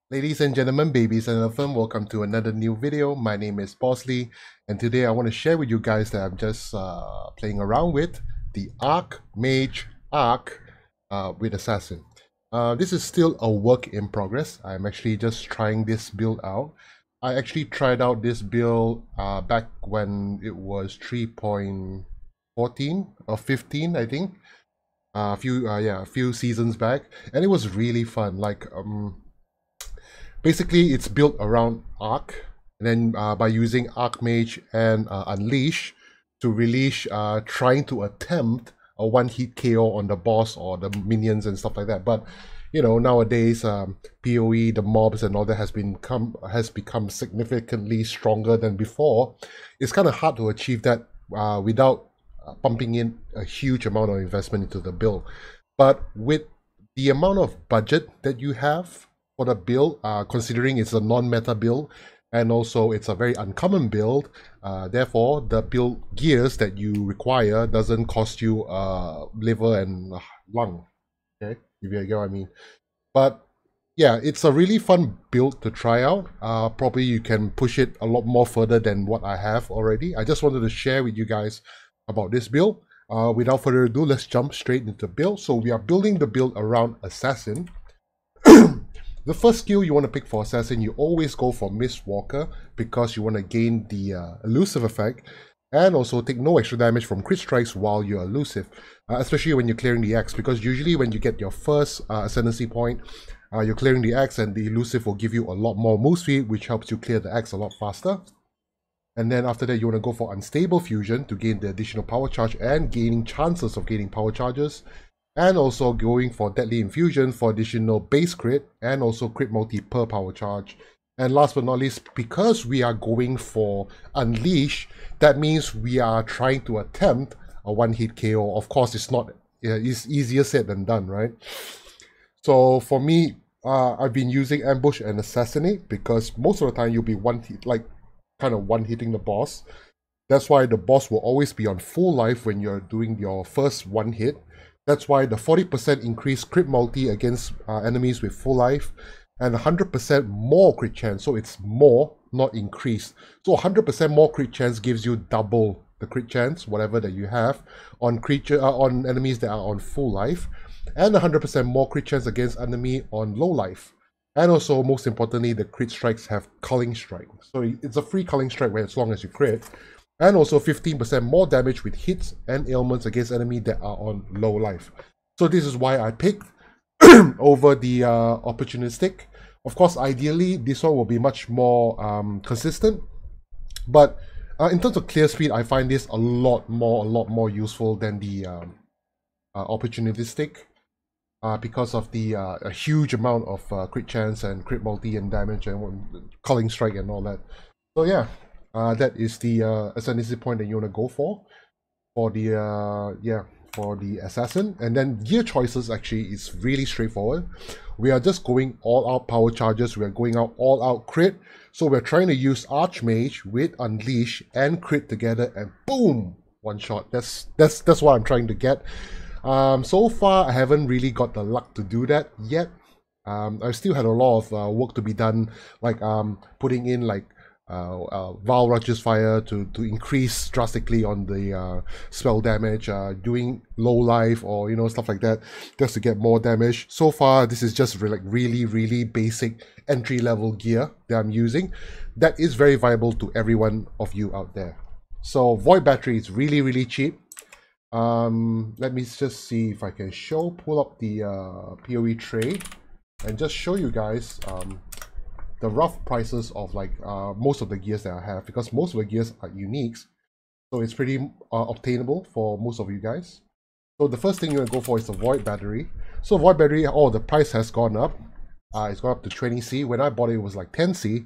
Ladies and gentlemen, babies and elephant, welcome to another new video. My name is Bosley, and today I want to share with you guys that I'm just playing around with the Archmage Arc with Assassin. This is still a work in progress. I'm actually just trying this build out. I actually tried out this build back when it was 3.14 or 15, I think. A few seasons back, and it was really fun. Basically, it's built around Arc, and then by using Archmage and Unleash to release, trying to attempt a one-hit KO on the boss or the minions and stuff like that. But you know, nowadays, PoE, the mobs and all that has become significantly stronger than before. It's kind of hard to achieve that without pumping in a huge amount of investment into the build. But with the amount of budget that you have for the build, considering it's a non-meta build, and also it's a very uncommon build, therefore the build gears that you require doesn't cost you liver and lung, okay, if you get what I mean. But yeah, it's a really fun build to try out. Probably you can push it a lot more further than what I have already. I just wanted to share with you guys about this build. Without further ado, let's jump straight into the build. So we are building the build around Assassin. The first skill you want to pick for Assassin, you always go for Mistwalker because you want to gain the elusive effect and also take no extra damage from crit strikes while you're elusive, especially when you're clearing the X, because usually when you get your first ascendancy point, you're clearing the X and the elusive will give you a lot more move speed, which helps you clear the X a lot faster. And then after that, you want to go for Unstable Fusion to gain the additional power charge and gaining chances of gaining power charges. And also going for Deadly Infusion for additional base crit and also crit multi per power charge. And last but not least, because we are going for Unleash, that means we are trying to attempt a one-hit KO. Of course, it's not. It's easier said than done, right? So for me, I've been using Ambush and Assassinate because most of the time you'll be kind of one-hitting the boss. That's why the boss will always be on full life when you're doing your first one hit. That's why the 40% increased crit multi against enemies with full life and 100% more crit chance. So it's more, not increased. So 100% more crit chance gives you double the crit chance, whatever that you have, on on enemies that are on full life, and 100% more crit chance against enemy on low life. And also, most importantly, the crit strikes have culling strike. So it's a free culling strike as long as you crit. And also 15% more damage with hits and ailments against enemies that are on low life. So this is why I picked over the opportunistic. Of course, ideally, this one will be much more consistent. But in terms of clear speed, I find this a lot more useful than the opportunistic. Because of the a huge amount of crit chance and crit multi and damage and culling strike and all that. So yeah, that is the ascendancy point that you want to go for the assassin. And then gear choices actually is really straightforward. We are just going all out power charges. We are going out all out crit. So we're trying to use Archmage with Unleash and crit together, and boom, one shot. That's what I'm trying to get. So far, I haven't really got the luck to do that yet. I've still had a lot of work to be done, like putting in like Val Raj's Fire to increase drastically on the spell damage, doing low life or stuff like that, just to get more damage. So far, this is just like really basic entry level gear that I'm using. That is very viable to every one of you out there. So Void Battery is really cheap. Let me just see if I can pull up the PoE trade and just show you guys the rough prices of like most of the gears that I have, because most of the gears are uniques, so it's pretty obtainable for most of you guys. So the first thing you're gonna go for is the Void Battery. So Void Battery, the price has gone up. It's gone up to 20C. When I bought it, it was like 10C.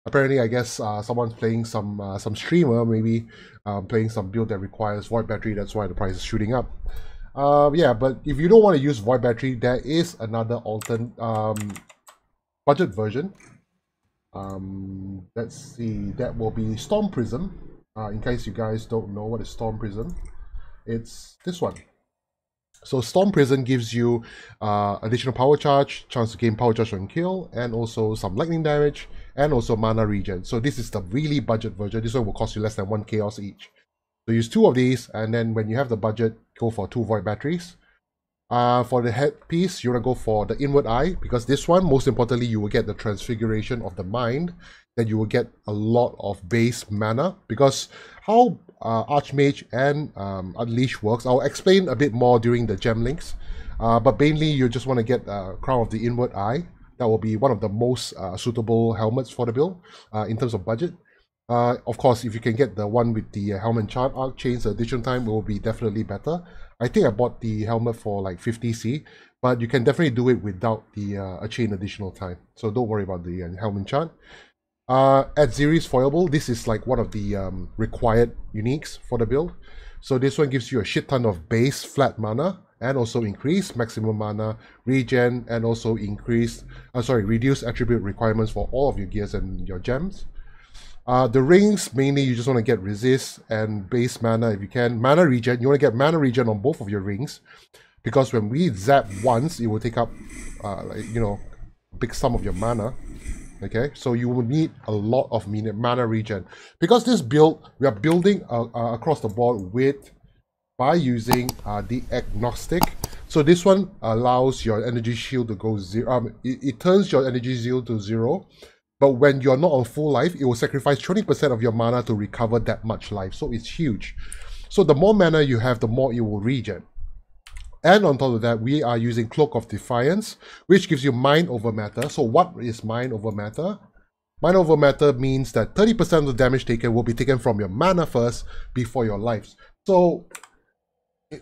Apparently, I guess someone's playing some streamer, maybe playing some build that requires Void Battery. That's why the price is shooting up. Yeah, but if you don't want to use Void Battery, there is another alternate budget version. Let's see, that will be Storm Prism. In case you guys don't know what is Storm Prism, it's this one. So Storm Prison gives you additional power charge, chance to gain power charge on kill, and also some lightning damage, and also mana regen. So this is the really budget version. This one will cost you less than 1 chaos each. So use 2 of these, and then when you have the budget, go for 2 void batteries. For the headpiece, you want to go for the inward eye, because this one, most importantly, you will get the transfiguration of the mind. Then you will get a lot of base mana, because how Archmage and Unleash works, I'll explain a bit more during the gem links. But mainly, you just want to get Crown of the Inward Eye. That will be one of the most suitable helmets for the build in terms of budget. Of course, if you can get the one with the helmet chart arc chains addition time, it will be definitely better. I think I bought the helmet for like 50C, but you can definitely do it without the a chain additional time. So don't worry about the helmet chart. At Ziri's Foilable, this is like one of the required uniques for the build. So this one gives you a shit ton of base flat mana, and also increase maximum mana, regen, and also reduce attribute requirements for all of your gears and your gems. The rings, mainly you just want to get resist and base mana if you can. Mana regen, you want to get mana regen on both of your rings, because when we zap once, it will take up, a big sum of your mana. Okay, so you will need a lot of mana regen. Because this build, we are building across the board by using the agnostic. So this one allows your energy shield to go 0. It turns your energy shield to 0. But when you're not on full life, it will sacrifice 20% of your mana to recover that much life. So it's huge. So the more mana you have, the more it will regen. And on top of that, we are using Cloak of Defiance, which gives you Mind over Matter. So what is Mind over Matter? Mind over Matter means that 30% of the damage taken will be taken from your mana first before your lives. So,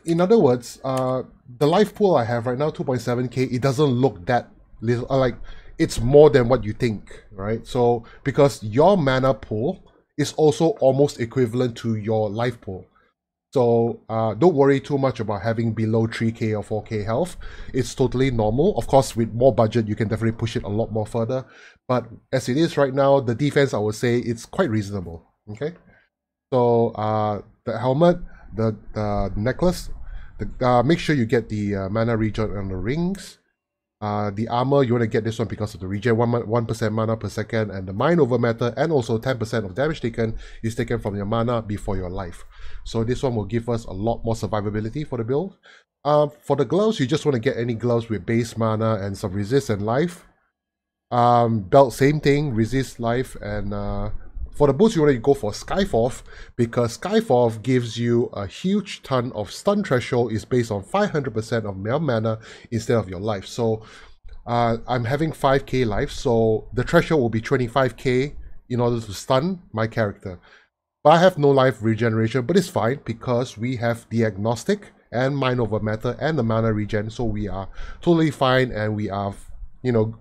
in other words, the life pool I have right now, 2.7k, it doesn't look that little, like, it's more than what you think, right? So, because your mana pool is also almost equivalent to your life pool. So don't worry too much about having below 3k or 4k health. It's totally normal. Of course, with more budget, you can definitely push it a lot more further. But as it is right now, the defense, I would say, it's quite reasonable. Okay. So the helmet, the necklace, make sure you get the mana regen on the rings. The armor, you want to get this one because of the regen, 1% mana per second, and the Mind over Matter, and also 10% of damage taken is taken from your mana before your life. So this one will give us a lot more survivability for the build. For the gloves, you just want to get any gloves with base mana and some resist and life. Belt, same thing, resist, life, and for the boots, you want to go for Skyforth, because Skyforth gives you a huge ton of stun threshold. Is based on 500% of your mana instead of your life. So I'm having 5k life, so the threshold will be 25k in order to stun my character. But I have no life regeneration, but it's fine because we have the agnostic and Mind over Matter and the mana regen, so we are totally fine and we are,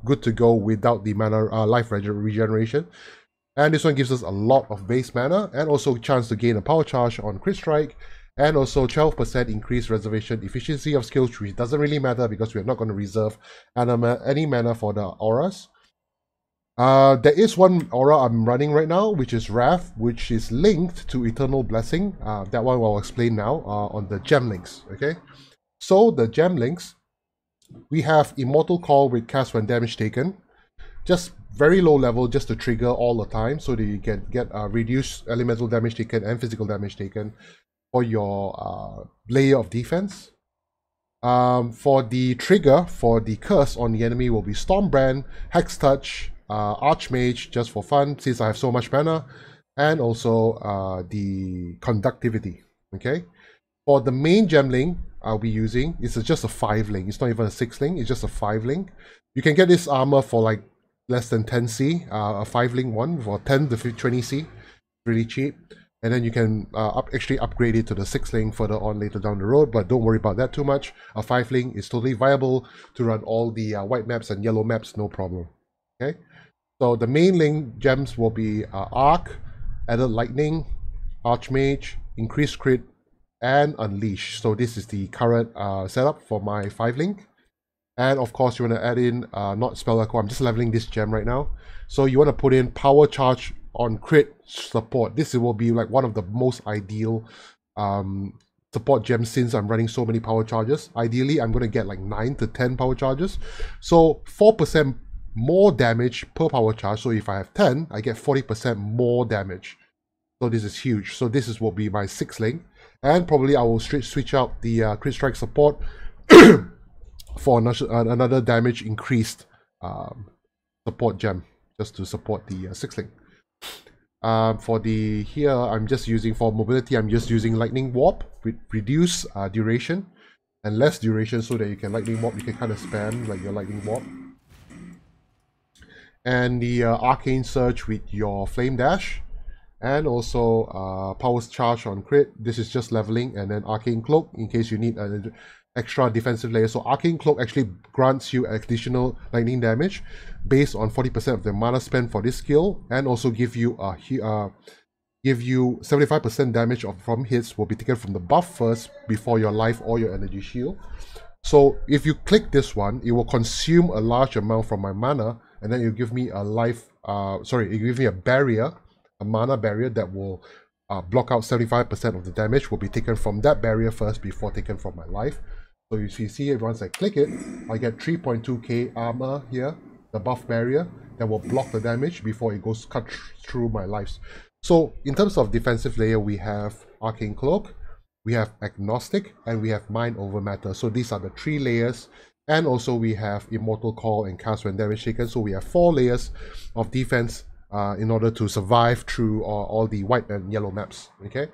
good to go without the mana life regeneration. And this one gives us a lot of base mana, and also chance to gain a power charge on crit strike, and also 12% increased reservation efficiency of skills, which doesn't really matter because we're not going to reserve any mana for the auras. There is one aura I'm running right now, which is Wrath, which is linked to Eternal Blessing. That one I'll explain now on the gem links. Okay, so the gem links, we have Immortal Call with cast when damage taken. Just very low level, just to trigger all the time, so that you can get reduced elemental damage taken and physical damage taken for your layer of defense. For the trigger, for the curse on the enemy will be Stormbrand, Hex Touch, Archmage, just for fun, since I have so much mana, and also the Conductivity. Okay. For the main gem link I'll be using, it's just a 5 link. It's not even a 6 link, it's just a 5 link. You can get this armor for like less than 10c, a 5 link one for 10 to 20c, really cheap. And then you can actually upgrade it to the 6 link further on later down the road, but don't worry about that too much. A 5 link is totally viable to run all the white maps and yellow maps, no problem. Okay, so the main link gems will be Arc, Added Lightning, Archmage, Increased Crit, and Unleash. So this is the current setup for my 5 link. And of course, you want to add in, not Spell Echo, I'm just leveling this gem right now. So you want to put in Power Charge on crit support. This will be like one of the most ideal support gem since I'm running so many power charges. Ideally, I'm going to get like 9 to 10 power charges. So 4% more damage per power charge. So if I have 10, I get 40% more damage. So this is huge. So this will be my 6th link. And probably I will switch out the crit strike support for another damage increased support gem, just to support the 6th link. For the here, I'm just using for mobility, I'm just using lightning warp with reduced duration and less duration, so that you can lightning warp, you can kind of spam like your lightning warp. And the arcane surge with your flame dash, and also power charge on crit. This is just leveling, and then arcane cloak in case you need an extra defensive layer. So arcane cloak actually grants you additional lightning damage based on 40% of the mana spent for this skill, and also give you 75% damage from hits will be taken from the buff first before your life or your energy shield. So if you click this one, it will consume a large amount from my mana, and then it will give me a life. It will give me a barrier, a mana barrier that will block out 75% of the damage. Will be taken from that barrier first before taken from my life. So if you see it, once I click it, I get 3.2k armor here, the buff barrier that will block the damage before it goes cut through my lives. So in terms of defensive layer, we have Arcane Cloak, we have Agnostic, and we have Mind Over Matter. So these are the 3 layers. And also we have Immortal Call and Cast when damage taken. So we have 4 layers of defense in order to survive through all the white and yellow maps. Okay.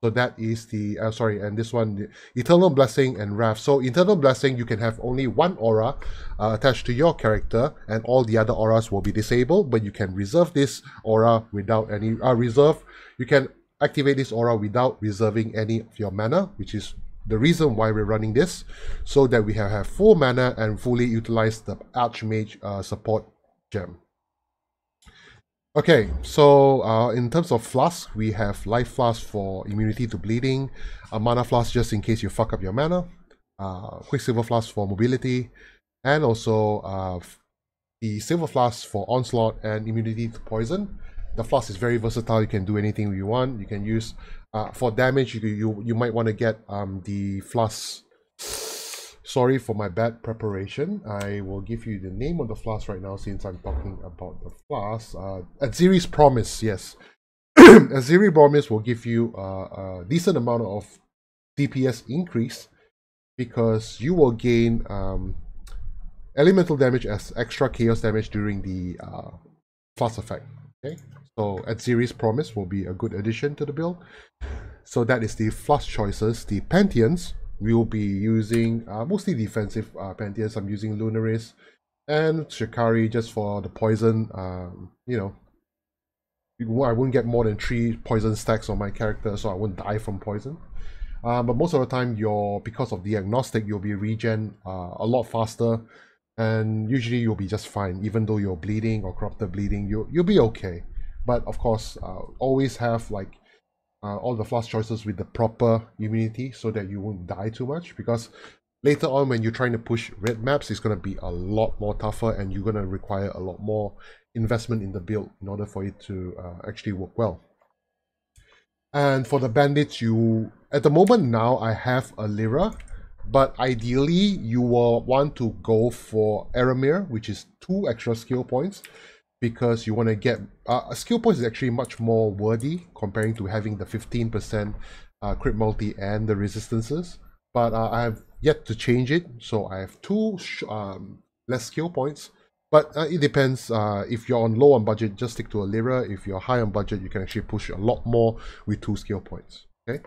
So that is the, and this one, the Eternal Blessing and Wrath. So Eternal Blessing, you can have only one aura attached to your character, and all the other auras will be disabled, but you can reserve this aura without any, you can activate this aura without reserving any of your mana, which is the reason why we're running this, so that we have full mana and fully utilize the Archmage support gem. Okay, so in terms of Flask, we have Life Flask for immunity to bleeding, a Mana Flask just in case you fuck up your mana, Quicksilver Flask for mobility, and also the Silver Flask for onslaught and immunity to poison. The Flask is very versatile, you can do anything you want. You can use, for damage, you might want to get the Flask. Sorry for my bad preparation. I will give you the name of the Flask right now since I'm talking about the Flask. Aziri's Promise, yes. Aziri's Promise will give you a decent amount of DPS increase because you will gain elemental damage as extra chaos damage during the Flask effect. Okay, so Aziri's Promise will be a good addition to the build. So that is the Flask choices. The Pantheons, we will be using mostly defensive Pantheons. I'm using Lunaris and Shikari just for the poison. You know, I wouldn't get more than 3 poison stacks on my character, so I won't die from poison. But most of the time, because of the Agnostic, you'll be regen a lot faster, and usually you'll be just fine. Even though you're bleeding or corrupted bleeding, you'll be okay. But of course, always have like all the Flask choices with the proper immunity so that you won't die too much, because later on when you're trying to push red maps, it's going to be a lot more tougher and you're going to require a lot more investment in the build in order for it to actually work well. And for the bandits, at the moment now I have a Lyra, but ideally you will want to go for Aramir, which is 2 extra skill points, because you want to get a skill point is actually much more worthy comparing to having the 15% crit multi and the resistances. But I have yet to change it, so I have 2 less skill points. But it depends. If you're low on budget, just stick to a Lyra. If you're high on budget, you can actually push a lot more with 2 skill points. Okay.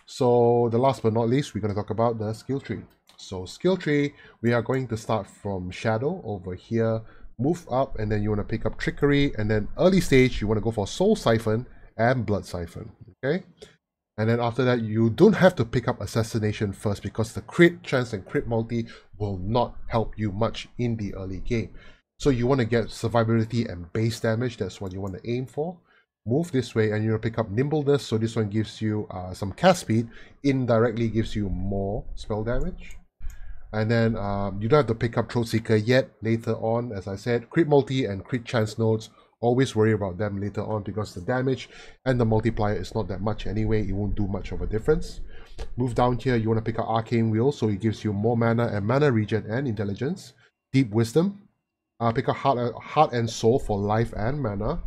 So the last but not least, we're going to talk about the skill tree. So skill tree, we are going to start from Shadow over here. Move up, and then you want to pick up Trickery, and then early stage you want to go for Soul Siphon and Blood Siphon. Okay, and then after that you don't have to pick up Assassination first, because the crit chance and crit multi will not help you much in the early game. So you want to get survivability and base damage. That's what you want to aim for. Move this way, and you're going to pick up Nimbleness. So this one gives you some cast speed, indirectly gives you more spell damage. And then you don't have to pick up Throat Seeker yet. Later on, as I said, crit multi and crit chance nodes, always worry about them later on, because the damage and the multiplier is not that much anyway. It won't do much of a difference. Move down here, you want to pick up Arcane Wheel, so it gives you more mana and mana regen and intelligence. Deep Wisdom. Pick up Heart and Soul for life and mana.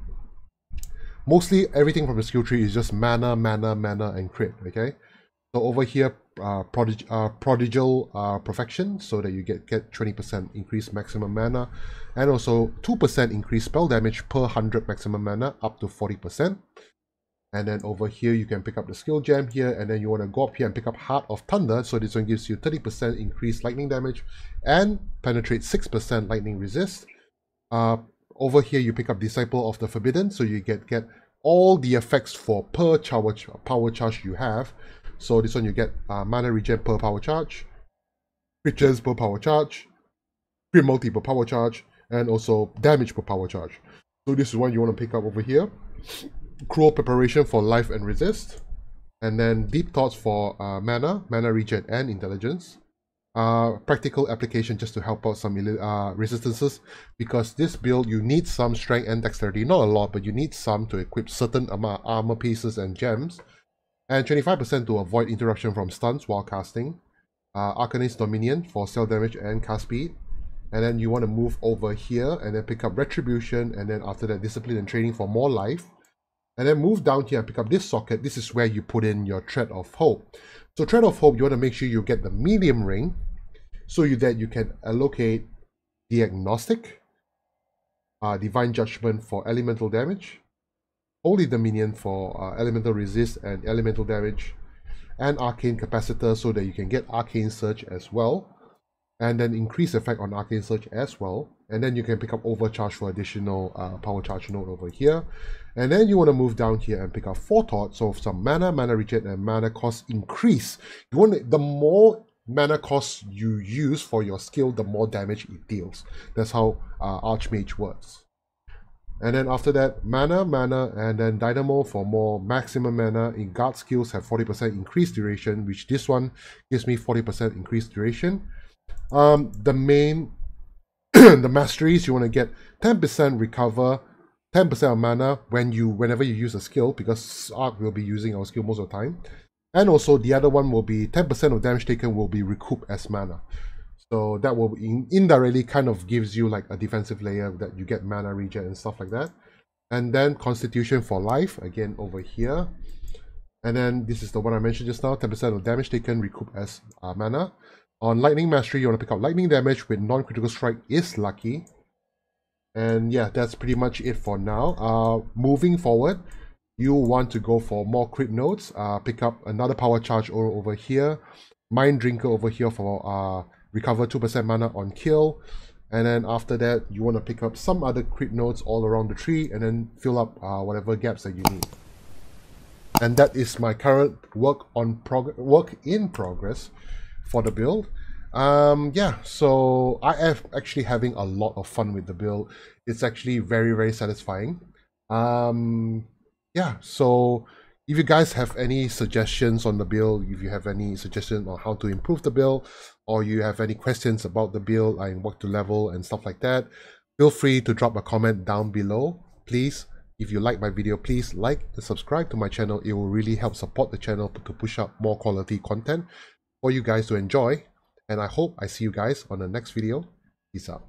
Mostly everything from the skill tree is just mana, and crit, okay? So over here, Prodigal Perfection, so that you get 20% increased maximum mana, and also 2% increased spell damage per 100 maximum mana, up to 40%. And then over here, you can pick up the skill gem here, and then you want to go up here and pick up Heart of Thunder, so this one gives you 30% increased lightning damage, and penetrate 6% lightning resist. Over here, you pick up Disciple of the Forbidden, so you get all the effects for per power charge you have. So this one you get mana regen per power charge, creatures per power charge, crit multi per power charge, and also damage per power charge. So this is one you want to pick up over here. Cruel Preparation for life and resist, and then Deep Thoughts for mana regen and intelligence. Practical application just to help out some resistances, because this build you need some strength and dexterity, not a lot, but you need some to equip certain armor pieces and gems. And 25% to avoid interruption from stuns while casting. Arcanist Dominion for cell damage and cast speed. And then you want to move over here and then pick up Retribution, and then after that Discipline and Training for more life. And then move down here and pick up this socket. This is where you put in your Thread of Hope. So Thread of Hope, you want to make sure you get the medium ring, so that you can allocate Diagnostic, Divine Judgment for elemental damage, Holy Dominion for elemental resist and elemental damage, and Arcane Capacitor, so that you can get Arcane Surge as well, and then increase effect on Arcane Surge as well. And then you can pick up Overcharge for additional power charge node over here. And then you want to move down here and pick up Forethought, so some mana regen, and mana cost increase. You want the more mana cost you use for your skill, the more damage it deals. That's how Archmage works. And then after that, mana, and then Dynamo for more maximum mana. In guard skills have 40% increased duration, which this one gives me 40% increased duration. The main, the Masteries, you want to get 10% recover, 10% of mana whenever you use a skill, because Arc will be using our skill most of the time. And also the other one will be 10% of damage taken will be recouped as mana. So that will indirectly kind of gives you like a defensive layer that you get mana regen and stuff like that. And then Constitution for life, again over here. And then this is the one I mentioned just now, 10% of damage taken recoup as mana. On Lightning Mastery, you want to pick up lightning damage with non-critical strike is lucky. And yeah, that's pretty much it for now. Moving forward, you want to go for more crit nodes. Pick up another power charge over here. Mind Drinker over here for recover 2% mana on kill. And then after that, you want to pick up some other crit nodes all around the tree, and then fill up whatever gaps that you need. And that is my current work in progress for the build. Yeah, so I am actually having a lot of fun with the build. It's actually very, very satisfying. Yeah, so if you guys have any suggestions on the build, if you have any suggestions on how to improve the build, or you have any questions about the build and what to level and stuff like that, feel free to drop a comment down below. Please, if you like my video, please like and subscribe to my channel. It will really help support the channel to push up more quality content for you guys to enjoy. And I hope I see you guys on the next video. Peace out.